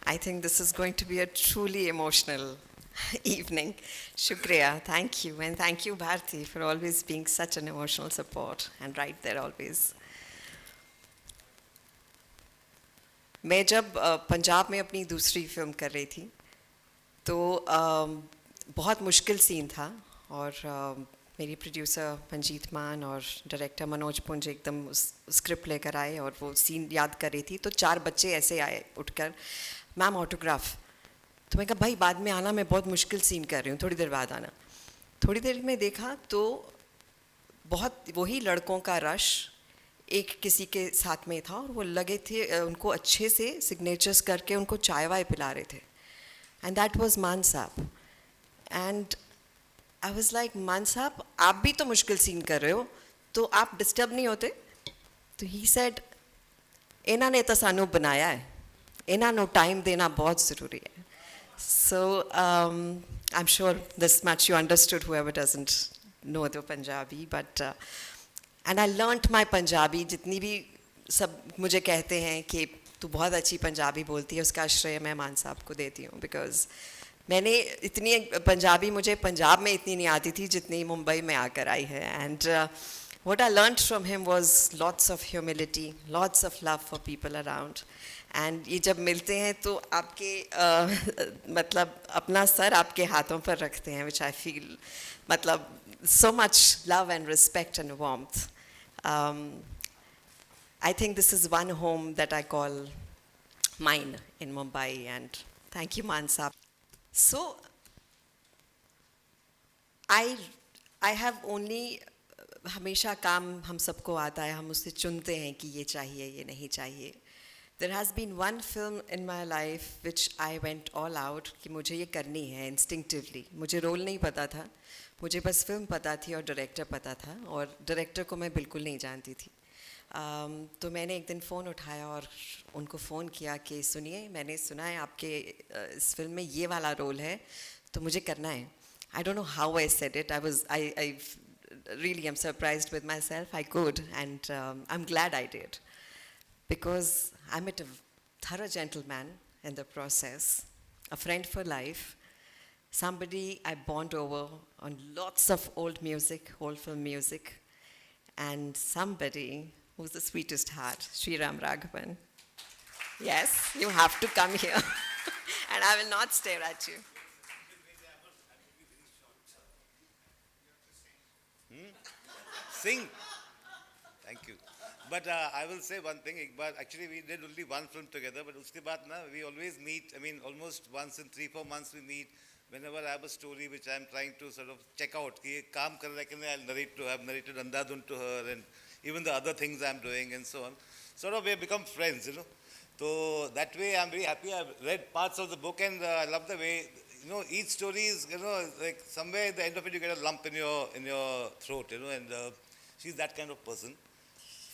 I think this is going to be a truly emotional evening. Shukriya, thank you. And thank you, Bharti, for always being such an emotional support and right there always. मैं जब पंजाब में अपनी दूसरी film कर रही थी तो बहुत मुश्किल सीन था और मेरी प्रोड्यूसर मंजीत मान और डायरेक्टर मनोज पुंज एकदम उस स्क्रिप्ट लेकर आए और वो सीन याद कर रही थी तो 4 बच्चे ऐसे आए उठकर मैम ऑटोग्राफ तो मैं कहा भाई बाद में आना मैं बहुत मुश्किल सीन कर रही हूँ थोड़ी देर बाद आना थोड़ी देर में देखा तो बहुत वही लड़कों का रश एक किसी के साथ में था और वो लगे थे उनको अच्छे से सिग्नेचर्स करके उनको चाय वाय पिला रहे थे एंड दैट वाज मान साहब एंड आई वाज लाइक मान साहब आप भी तो मुश्किल सीन कर रहे हो तो आप डिस्टर्ब नहीं होते तो ही सेड इन्हों ने तो सानू बनाया है इन्हों टाइम देना बहुत ज़रूरी है so I am sure this much you understood whoever doesn't know the Punjabi but and I learnt my Punjabi जितनी भी सब मुझे कहते हैं कि तू बहुत अच्छी पंजाबी बोलती है उसका श्रेय मैं मान साहब को देती हूँ बिकॉज मैंने इतनी पंजाबी मुझे पंजाब में इतनी नहीं आती थी जितनी मुंबई में आकर आई है and what I learned from him was lots of humility, lots of love for people around. And ये जब मिलते हैं तो आपके मतलब अपना सर आपके हाथों पर रखते हैं which I feel मतलब so much love and respect and warmth. I think this is one home that I call mine in Mumbai and thank you Man Saab. So I have only हमेशा काम हम सबको आता है हम उससे चुनते हैं कि ये चाहिए ये नहीं चाहिए There has been one film in my life which I went all out कि मुझे ये करनी है instinctively मुझे रोल नहीं पता था मुझे बस फिल्म पता थी और डायरेक्टर पता था और डायरेक्टर को मैं बिल्कुल नहीं जानती थी तो मैंने एक दिन फ़ोन उठाया और उनको फ़ोन किया कि सुनिए मैंने सुना है आपके इस फिल्म में ये वाला रोल है तो मुझे करना है I don't know how I said it I really am surprised with myself I could and I'm glad I did because I met a thorough gentleman in the process a friend for life somebody I bond over on lots of old music old film music and somebody who's the sweetest heart Sri Ram Raghavan yes you have to come here and I will not stare at you Sing. Thank you. But I will say one thing. Actually, we did only one film together. But uske baad na, we always meet. I mean, almost once in 3-4 months we meet. Whenever I have a story which I am trying to sort of check out, कि ये काम कर रहा है I'll narrate to. I've narrated Andhadhun to her, and even the other things I'm doing, and so on. Sort of we have become friends, you know. So that way, I'm very happy. I've read parts of the book, and I love the way. You know, each story is, you know, like somewhere at the end of it, you get a lump in your throat, you know, and she's that kind of person,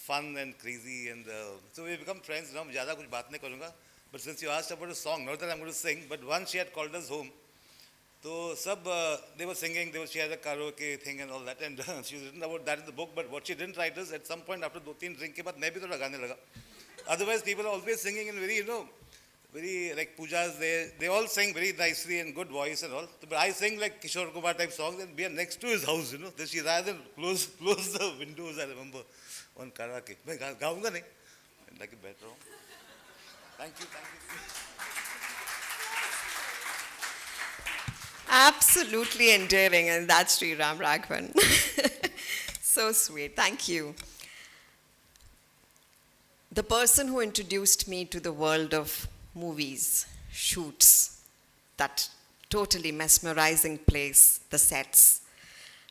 fun and crazy, and so we become friends. Now, ज़्यादा कुछ बात नहीं करूँगा. But since you asked about a song, not that I'm going to sing, but once she had called us home, so सब they were singing. She had a karaoke thing and all that, and she's written about that in the book. But what she didn't write is at some point after 2-3 drink के बाद मैं भी थोड़ा गाने लगा. Otherwise, people are always singing in very, you know, very like pujas. They all sing very nicely and good voice and all. But I sing like Kishore Kumar type songs, and we are next to his house, you know. Then she rather than close the windows. I remember on karaoke. मैं गाऊंगा नहीं. Like it better. Thank you. Absolutely endearing, and that's Sri Ram Raghavan. So sweet. Thank you. The person who introduced me to the world of movies, shoots, that totally mesmerizing place, the sets.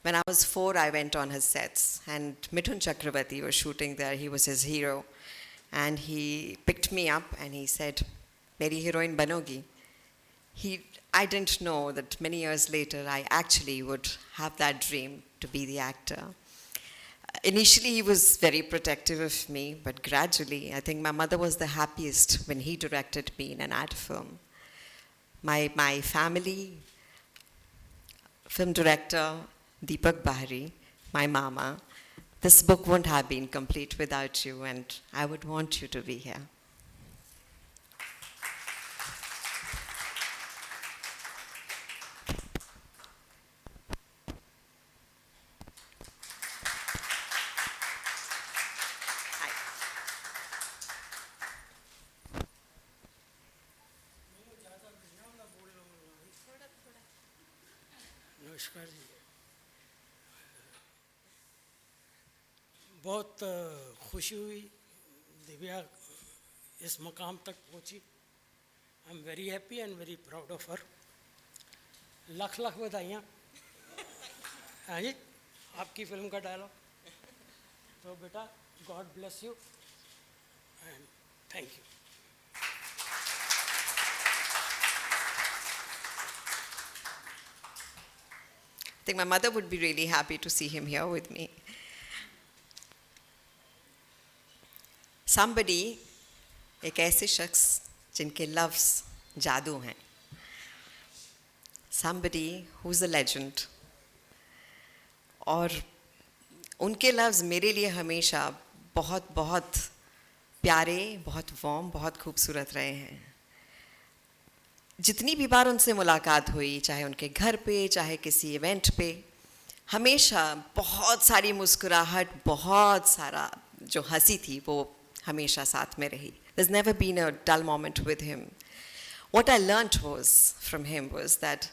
When I was 4, I went on his sets, and Mithun Chakravarti was shooting there. He was his hero. And he picked me up and he said, Meri heroine banogi. I didn't know that many years later I actually would have that dream to be the actor. Initially, he was very protective of me, but gradually, I think my mother was the happiest when he directed me in an ad film. My family, film director Deepak Bahari, my mama, this book wouldn't have been complete without you, and I would want you to be here. नमस्कार जी। बहुत खुशी हुई दिव्या इस मकाम तक पहुंची। I am very happy and very proud of her. Lakh lakh बधाइयाँ। हाँ जी, आपकी फिल्म का डायलॉग। तो बेटा, God bless you and thank you. I think my mother would be really happy to see him here with me. Somebody, एक ऐसे शख्स जिनके लफ्ज़ जादू हैं. Somebody who's a legend. और उनके लफ्ज़ मेरे लिए हमेशा बहुत बहुत प्यारे, बहुत वार्म, बहुत खूबसूरत रहे हैं. जितनी भी बार उनसे मुलाकात हुई, चाहे उनके घर पे, चाहे किसी इवेंट पे, हमेशा बहुत सारी मुस्कुराहट, बहुत सारा जो हंसी थी वो हमेशा साथ में रही. There's never been a dull moment with him. What I learnt was from him was that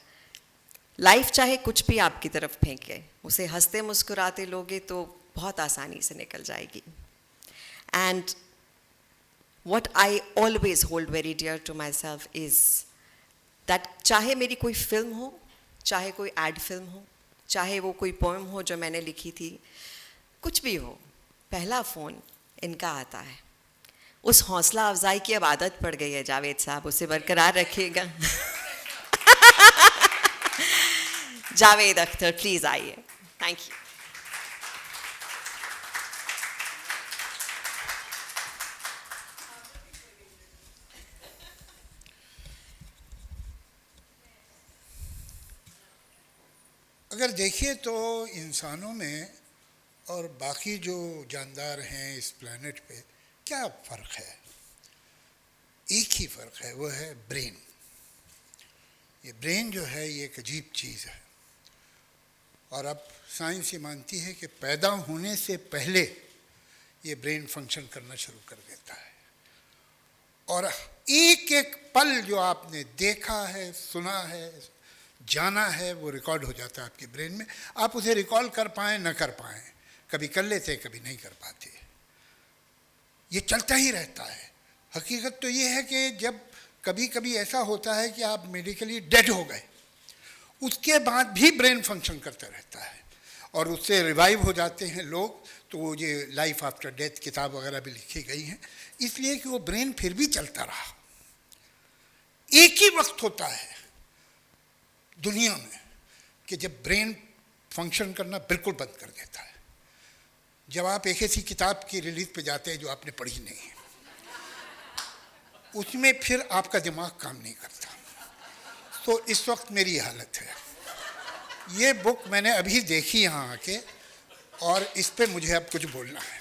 life चाहे कुछ भी आपकी तरफ फेंके, उसे हंसते मुस्कुराते लोगे तो बहुत आसानी से निकल जाएगी. And what I always hold very dear to myself is that चाहे मेरी कोई फिल्म हो, चाहे कोई एड फिल्म हो, चाहे वो कोई पोएम हो जो मैंने लिखी थी, कुछ भी हो, पहला फ़ोन इनका आता है. उस हौसला अफजाई की अब आदत पड़ गई है जावेद साहब, उसे बरकरार रखिएगा. जावेद अख्तर प्लीज़ आइए. Thank you. अगर देखिए तो इंसानों में और बाकी जो जानदार हैं इस प्लेनेट पे क्या फ़र्क है? एक ही फ़र्क है, वो है ब्रेन. ये ब्रेन जो है ये एक अजीब चीज़ है. और अब साइंस ये मानती है कि पैदा होने से पहले ये ब्रेन फंक्शन करना शुरू कर देता है. और एक एक पल जो आपने देखा है, सुना है, जाना है, वो रिकॉर्ड हो जाता है आपके ब्रेन में. आप उसे रिकॉल कर पाएँ न कर पाएँ, कभी कर लेते कभी नहीं कर पाते. ये चलता ही रहता है. हकीकत तो ये है कि जब कभी कभी ऐसा होता है कि आप मेडिकली डेड हो गए, उसके बाद भी ब्रेन फंक्शन करता रहता है और उससे रिवाइव हो जाते हैं लोग. तो वो ये लाइफ आफ्टर डेथ किताब वगैरह भी लिखी गई हैं, इसलिए कि वो ब्रेन फिर भी चलता रहा. एक ही वक्त होता है दुनिया में कि जब ब्रेन फंक्शन करना बिल्कुल बंद कर देता है. जब आप एक ऐसी किताब की रिलीज पे जाते हैं जो आपने पढ़ी नहीं है, उसमें फिर आपका दिमाग काम नहीं करता. तो इस वक्त मेरी हालत है. ये बुक मैंने अभी देखी यहाँ आके और इस पे मुझे अब कुछ बोलना है.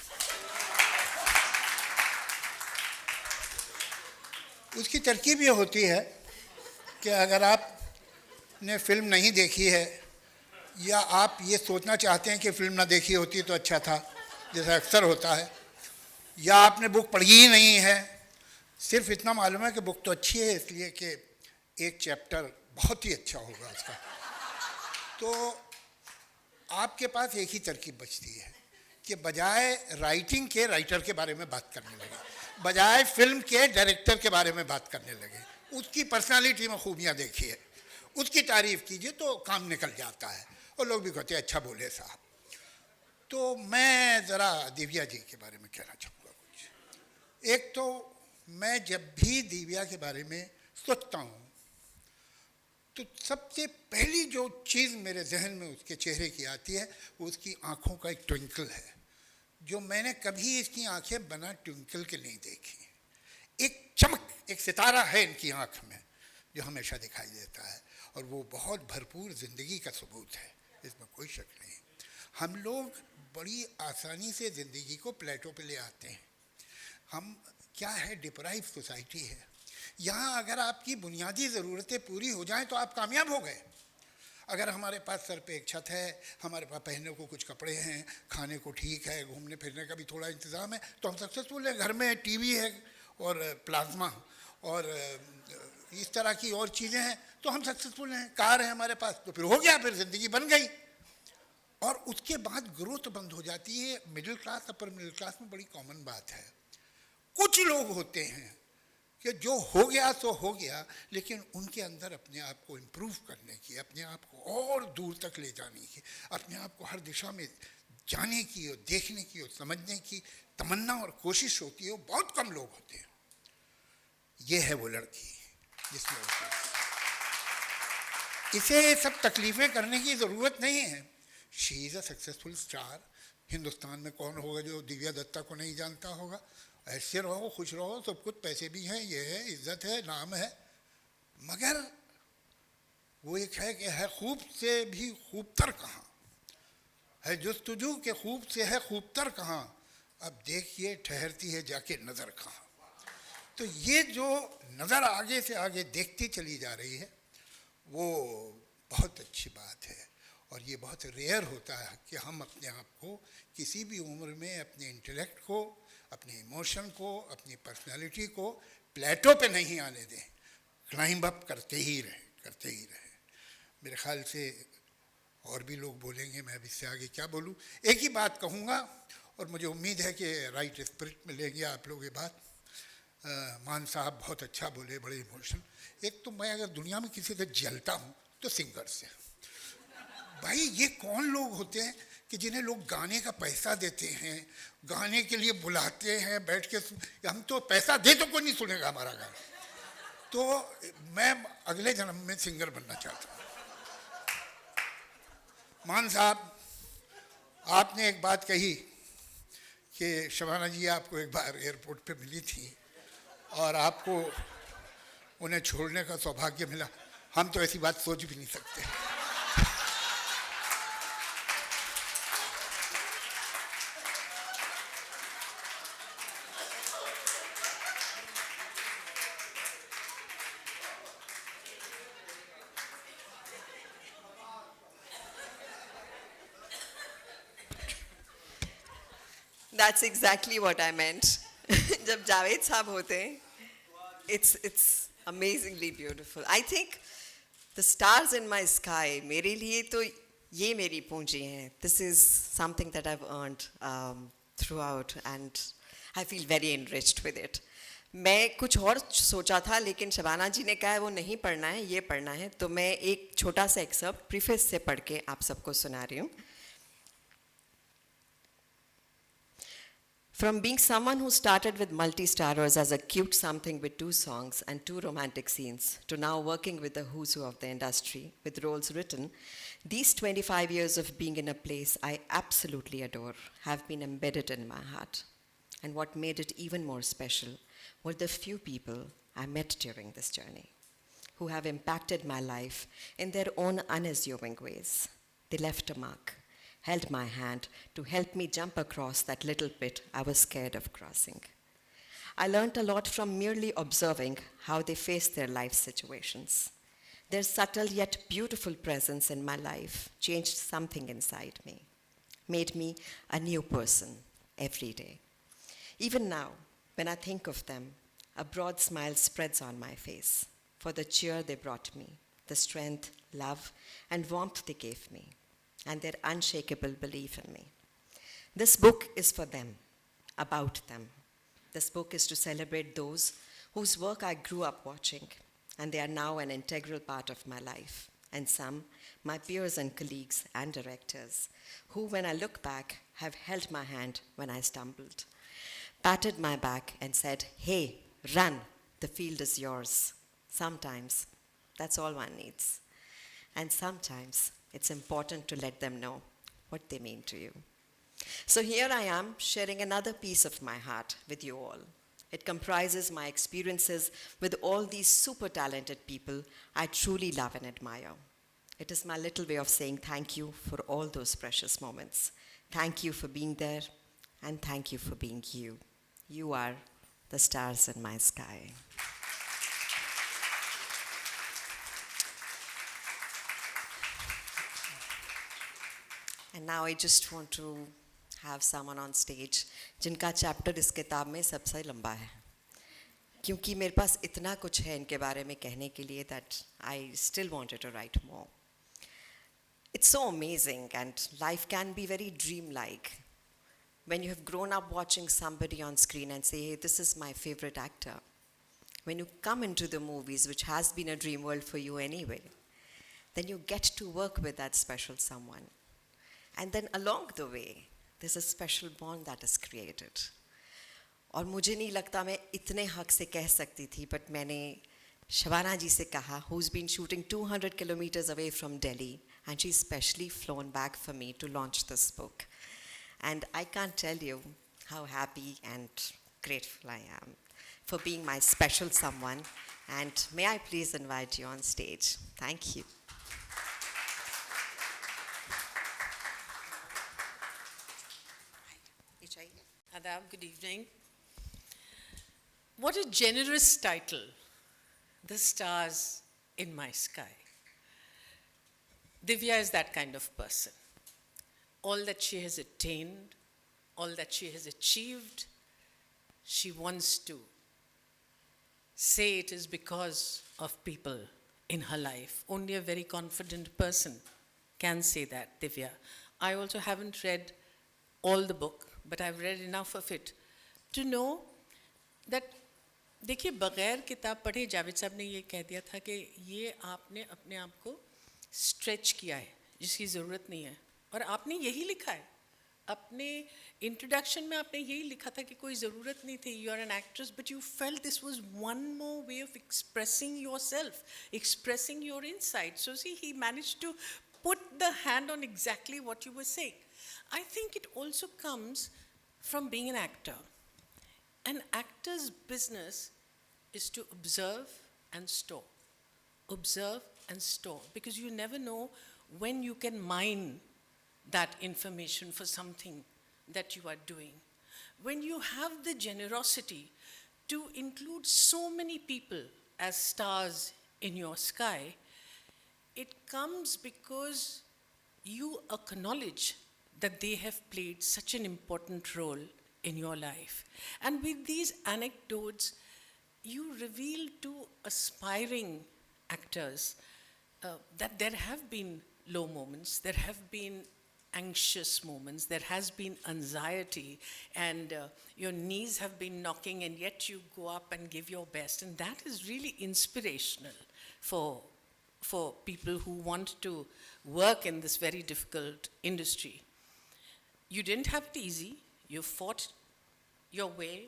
उसकी तरकीब ये होती है कि अगर आपने फिल्म नहीं देखी है या आप ये सोचना चाहते हैं कि फिल्म ना देखी होती तो अच्छा था, जैसा अक्सर होता है, या आपने बुक पढ़ी ही नहीं है, सिर्फ इतना मालूम है कि बुक तो अच्छी है इसलिए कि एक चैप्टर बहुत ही अच्छा होगा उसका, तो आपके पास एक ही तरकीब बचती है कि बजाय राइटिंग के राइटर के बारे में बात करने लगे, बजाय फिल्म के डायरेक्टर के बारे में बात करने लगे, उसकी पर्सनालिटी में खूबियाँ देखिए, उसकी तारीफ़ कीजिए तो काम निकल जाता है और लोग भी कहते हैं अच्छा बोले साहब. तो मैं ज़रा दिव्या जी के बारे में कहना चाहूँगा कुछ. एक तो मैं जब भी दिव्या के बारे में सोचता हूँ तो सबसे पहली जो चीज़ मेरे जहन में उसके चेहरे की आती है वो उसकी आँखों का एक ट्विंकल है, जो मैंने कभी इसकी आंखें बना ट्विंकल के नहीं देखी. एक चमक, एक सितारा है इनकी आँख में जो हमेशा दिखाई देता है और वो बहुत भरपूर ज़िंदगी का सबूत है, इसमें कोई शक नहीं. हम लोग बड़ी आसानी से ज़िंदगी को प्लेटों पे ले आते हैं. हम क्या है, डिप्राइव सोसाइटी है. यहाँ अगर आपकी बुनियादी ज़रूरतें पूरी हो जाएं तो आप कामयाब हो गए. अगर हमारे पास सर पे एक छत है, हमारे पास पहनने को कुछ कपड़े हैं, खाने को ठीक है, घूमने फिरने का भी थोड़ा इंतज़ाम है, तो हम सक्सेसफुल हैं. घर में टीवी है और प्लाज्मा और इस तरह की और चीज़ें हैं तो हम सक्सेसफुल हैं, कार है हमारे पास तो फिर हो गया, फिर ज़िंदगी बन गई। और उसके बाद ग्रोथ बंद हो जाती है। Middle class upper middle class में बड़ी कॉमन बात है। कुछ लोग होते हैं कि जो हो गया तो हो गया, लेकिन उनके अंदर अपने आप को इम्प्रूव करने की, अपने आप को और दूर तक ले जाने की, अपने आप को हर दिशा में जाने की और देखने की और समझने की तमन्ना और कोशिश होती है, वो बहुत कम लोग होते हैं। ये है वो लड़की जिसमें इसे सब तकलीफ़ें करने की ज़रूरत नहीं है। She is a successful star. Hindustan में कौन होगा जो दिव्या दत्ता को नहीं जानता होगा? ऐसे रहो, खुश रहो, सब कुछ, पैसे भी हैं, ये है, इज्जत है, नाम है, मगर वो एक है कि है खूब से भी खूबतर कहाँ है, जुस्तजू के खूब से है खूबतर कहाँ, अब देखिए ठहरती है जाके नज़र कहाँ। तो ये जो नज़र आगे से आगे देखती चली जा रही है वो बहुत अच्छी बात है। और ये बहुत रेयर होता है कि हम अपने आप को किसी भी उम्र में अपने इंटेलेक्ट को, अपने इमोशन को, अपनी पर्सनालिटी को प्लेटो पे नहीं आने दें, क्लाइंब अप करते ही रहें, करते ही रहें। मेरे ख्याल से और भी लोग बोलेंगे, मैं अब इससे आगे क्या बोलूं। एक ही बात कहूँगा और मुझे उम्मीद है कि राइट स्पिरिट में लेंगे आप लोग ये बात। मान साहब बहुत अच्छा बोले, बड़े इमोशन। एक तो मैं अगर दुनिया में किसी से जलता हूँ तो सिंगर से। भाई ये कौन लोग होते हैं कि जिन्हें लोग गाने का पैसा देते हैं, गाने के लिए बुलाते हैं, बैठ के हम तो पैसा दे तो कोई नहीं सुनेगा हमारा गाना। तो मैं अगले जन्म में सिंगर बनना चाहता हूँ। मान साहब, आपने एक बात कही कि शबाना जी आपको एक बार एयरपोर्ट पे मिली थी और आपको उन्हें छोड़ने का सौभाग्य मिला। हम तो ऐसी बात सोच भी नहीं सकते। That's exactly what I meant. जब जावेद साहब होते हैं, it's amazingly beautiful. I think the stars in my sky, मेरे लिए तो ये मेरी पूंजी है. This is something that I've earned throughout and I feel very enriched with it. मैं कुछ और सोचा था लेकिन शबाना जी ने कहा है वो नहीं पढ़ना है, ये पढ़ना है, तो मैं एक छोटा सा एक्सर्प्ट प्रीफेस से पढ़ के आप सबको सुना रही हूँ. From being someone who started with multi-starrers as a cute something with 2 songs and 2 romantic scenes, to now working with the who's who of the industry, with roles written, these 25 years of being in a place I absolutely adore have been embedded in my heart. And what made it even more special were the few people I met during this journey, who have impacted my life in their own unassuming ways. They left a mark, held my hand to help me jump across that little pit I was scared of crossing. I learned a lot from merely observing how they faced their life situations. Their subtle yet beautiful presence in my life changed something inside me, made me a new person every day. Even now, when I think of them, a broad smile spreads on my face for the cheer they brought me, the strength, love, and warmth they gave me, and their unshakable belief in me. This book is for them, about them. This book is to celebrate those whose work I grew up watching, and they are now an integral part of my life. And some, my peers and colleagues and directors, who, when I look back, have held my hand when I stumbled, patted my back and said, "Hey, run, the field is yours." Sometimes, that's all one needs. And sometimes, it's important to let them know what they mean to you. So here I am, sharing another piece of my heart with you all. It comprises my experiences with all these super talented people I truly love and admire. It is my little way of saying thank you for all those precious moments. Thank you for being there, and thank you for being you. You are the stars in my sky. And now I just want to have someone on stage जिनका chapter इस किताब में सबसे लंबा है. क्योंकि मेरे पास इतना कुछ है इनके बारे में कहने के लिए that I still wanted to write more. It's so amazing, and life can be very dreamlike. When you have grown up watching somebody on screen and say, hey, this is my favorite actor. When you come into the movies, which has been a dream world for you anyway, then you get to work with that special someone. And then along the way, there's a special bond that is created. और मुझे नहीं लगता मैं इतने हक से कह सकती थी, but मैंने शबाना जी से कहा, who's been shooting 200 kilometers away from Delhi, and she's specially flown back for me to launch this book. And I can't tell you how happy and grateful I am for being my special someone. And may I please invite you on stage. Thank you. Adab, good evening. What a generous title, The Stars in My Sky. Divya is that kind of person. All that she has attained, all that she has achieved, she wants to say it is because of people in her life. Only a very confident person can say that, Divya. I also haven't read all the book, but I've read enough of it to know that, देखिए बग़ैर किताब पढ़े जावेद साहब ने ये कह दिया था कि ये आपने अपने आप को स्ट्रेच किया है जिसकी ज़रूरत नहीं है, और आपने यही लिखा है अपने इंट्रोडक्शन में, आपने यही लिखा था कि कोई ज़रूरत नहीं थी, you are an actress, but you felt this was one more way of expressing yourself, expressing your insight. So see he managed to put the hand on exactly what you were saying. I think it also comes from being an actor. An actor's business is to observe and store. Observe and store, because you never know when you can mine that information for something that you are doing. When you have the generosity to include so many people as stars in your sky, it comes because you acknowledge that they have played such an important role in your life. And with these anecdotes, you reveal to aspiring actors that there have been low moments, there have been anxious moments, there has been anxiety, and your knees have been knocking, and yet you go up and give your best. And that is really inspirational for people who want to work in this very difficult industry. You didn't have it easy, you fought your way,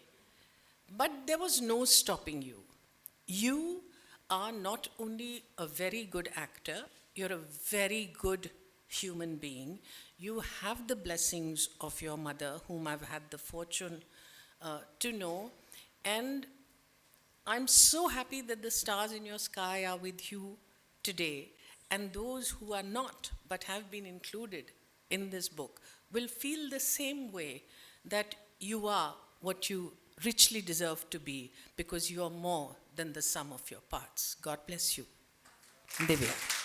but there was no stopping you. You are not only a very good actor, you're a very good human being. You have the blessings of your mother, whom I've had the fortune to know, and I'm so happy that the stars in your sky are with you today, and those who are not but have been included in this book will feel the same way, that you are what you richly deserve to be, because you are more than the sum of your parts. God bless you. Divya.